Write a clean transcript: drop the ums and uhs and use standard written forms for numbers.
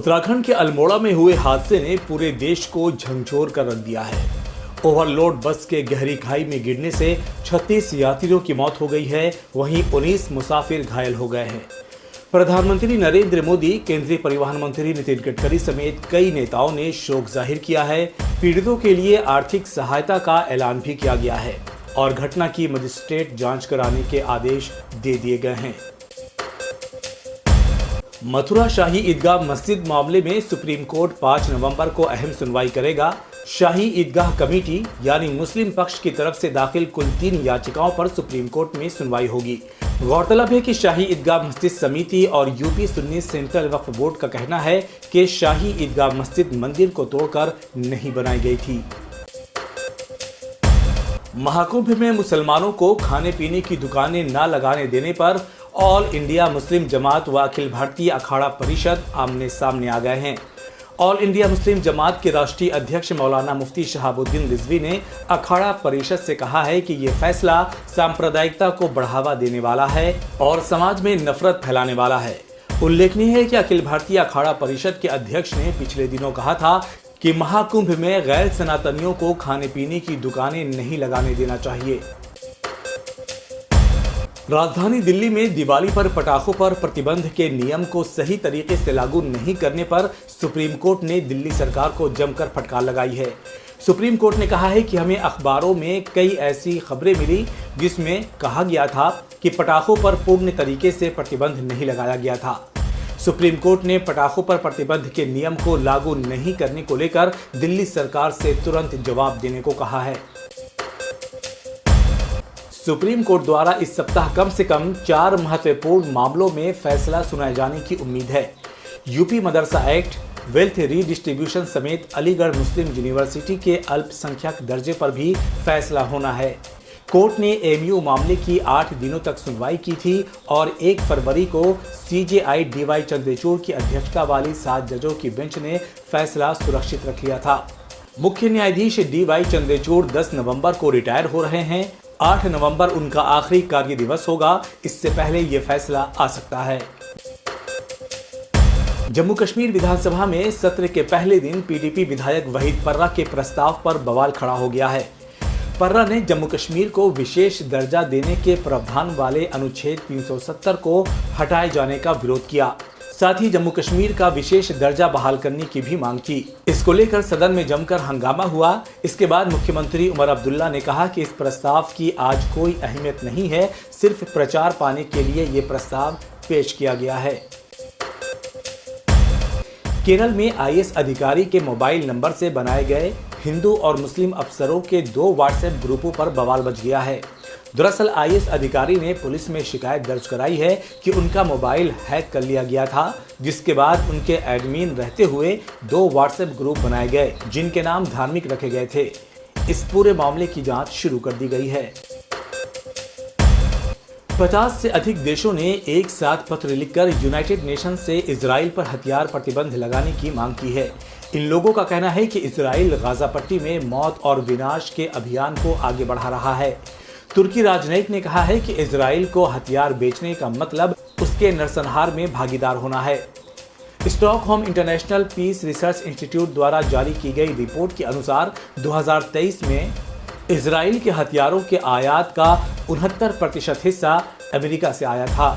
उत्तराखंड के अल्मोड़ा में हुए हादसे ने पूरे देश को झकझोर कर रख दिया है। ओवरलोड बस के गहरी खाई में गिरने से 36 यात्रियों की मौत हो गई है, वहीं 19 मुसाफिर घायल हो गए हैं। प्रधानमंत्री नरेंद्र मोदी, केंद्रीय परिवहन मंत्री नितिन गडकरी समेत कई नेताओं ने शोक जाहिर किया है। पीड़ितों के लिए आर्थिक सहायता का ऐलान भी किया गया है और घटना की मजिस्ट्रेट जांच कराने के आदेश दे दिए गए हैं। मथुरा शाही ईदगाह मस्जिद मामले में सुप्रीम कोर्ट 5 नवंबर को अहम सुनवाई करेगा। शाही ईदगाह कमेटी यानी मुस्लिम पक्ष की तरफ से दाखिल कुल 3 याचिकाओं पर सुप्रीम कोर्ट में सुनवाई होगी। गौरतलब है कि शाही ईदगाह मस्जिद समिति और यूपी सुन्नी सेंट्रल वक्फ बोर्ड का कहना है कि शाही ईदगाह मस्जिद मंदिर को तोड़कर नहीं बनाई गई थी। महाकुंभ में मुसलमानों को खाने पीने की दुकानें न लगाने देने पर ऑल इंडिया मुस्लिम जमात व अखिल भारतीय अखाड़ा परिषद आमने सामने आ गए हैं। ऑल इंडिया मुस्लिम जमात के राष्ट्रीय अध्यक्ष मौलाना मुफ्ती शहाबुद्दीन रिजवी ने अखाड़ा परिषद से कहा है कि ये फैसला सांप्रदायिकता को बढ़ावा देने वाला है और समाज में नफरत फैलाने वाला है। उल्लेखनीय है कि अखिल भारतीय अखाड़ा परिषद के अध्यक्ष ने पिछले दिनों कहा था कि महाकुंभ में गैर सनातनियों को खाने पीने की दुकानें नहीं लगाने देना चाहिए। राजधानी दिल्ली में दिवाली पर पटाखों पर प्रतिबंध के नियम को सही तरीके से लागू नहीं करने पर सुप्रीम कोर्ट ने दिल्ली सरकार को जमकर फटकार लगाई है। सुप्रीम कोर्ट ने कहा है कि हमें अखबारों में कई ऐसी खबरें मिली जिसमें कहा गया था कि पटाखों पर पूर्ण तरीके से प्रतिबंध नहीं लगाया गया था। सुप्रीम कोर्ट ने पटाखों पर प्रतिबंध के नियम को लागू नहीं करने को लेकर दिल्ली सरकार से तुरंत जवाब देने को कहा है। सुप्रीम कोर्ट द्वारा इस सप्ताह कम से कम 4 महत्वपूर्ण मामलों में फैसला सुनाए जाने की उम्मीद है। यूपी मदरसा एक्ट, वेल्थ रीडिस्ट्रीब्यूशन समेत अलीगढ़ मुस्लिम यूनिवर्सिटी के अल्पसंख्यक दर्जे पर भी फैसला होना है। कोर्ट ने एमयू मामले की 8 दिनों तक सुनवाई की थी और 1 फरवरी को सीजेआई डीवाई चंद्रचूड़ की अध्यक्षता वाली 7 जजों की बेंच ने फैसला सुरक्षित रख लिया था। मुख्य न्यायाधीश डीवाई चंद्रचूड़ 10 नवंबर को रिटायर हो रहे हैं। 8 नवंबर उनका आखिरी कार्य दिवस होगा, इससे पहले ये फैसला आ सकता है। जम्मू कश्मीर विधानसभा में सत्र के पहले दिन पीडीपी विधायक वहीद पर्रा के प्रस्ताव पर बवाल खड़ा हो गया है। पर्रा ने जम्मू कश्मीर को विशेष दर्जा देने के प्रावधान वाले अनुच्छेद 370 को हटाए जाने का विरोध किया। साथ ही जम्मू कश्मीर का विशेष दर्जा बहाल करने की भी मांग की। इसको लेकर सदन में जमकर हंगामा हुआ। इसके बाद मुख्यमंत्री उमर अब्दुल्ला ने कहा कि इस प्रस्ताव की आज कोई अहमियत नहीं है, सिर्फ प्रचार पाने के लिए ये प्रस्ताव पेश किया गया है। केरल में आईएएस अधिकारी के मोबाइल नंबर से बनाए गए हिंदू और मुस्लिम अफसरों के 2 व्हाट्सएप ग्रुपों पर बवाल मच गया है। दरअसल आईएएस अधिकारी ने पुलिस में शिकायत दर्ज कराई है कि उनका मोबाइल हैक कर लिया गया था, जिसके बाद उनके एडमिन रहते हुए 2 व्हाट्सएप ग्रुप बनाए गए जिनके नाम धार्मिक रखे गए थे। इस पूरे मामले की जांच शुरू कर दी गई है। 50 से अधिक देशों ने एक साथ पत्र लिखकर यूनाइटेड नेशन से इजराइल पर हथियार प्रतिबंध लगाने की मांग की है। इन लोगों का कहना है कि इजराइल गाजा पट्टी में मौत और विनाश के अभियान को आगे बढ़ा रहा है। तुर्की राजनयिक ने कहा है कि इजराइल को हथियार बेचने का मतलब उसके नरसंहार में भागीदार होना है। Stockholm International Peace Research Institute द्वारा जारी की गई रिपोर्ट के अनुसार 2023 में इजराइल के हथियारों के आयात का 69% हिस्सा अमेरिका से आया था।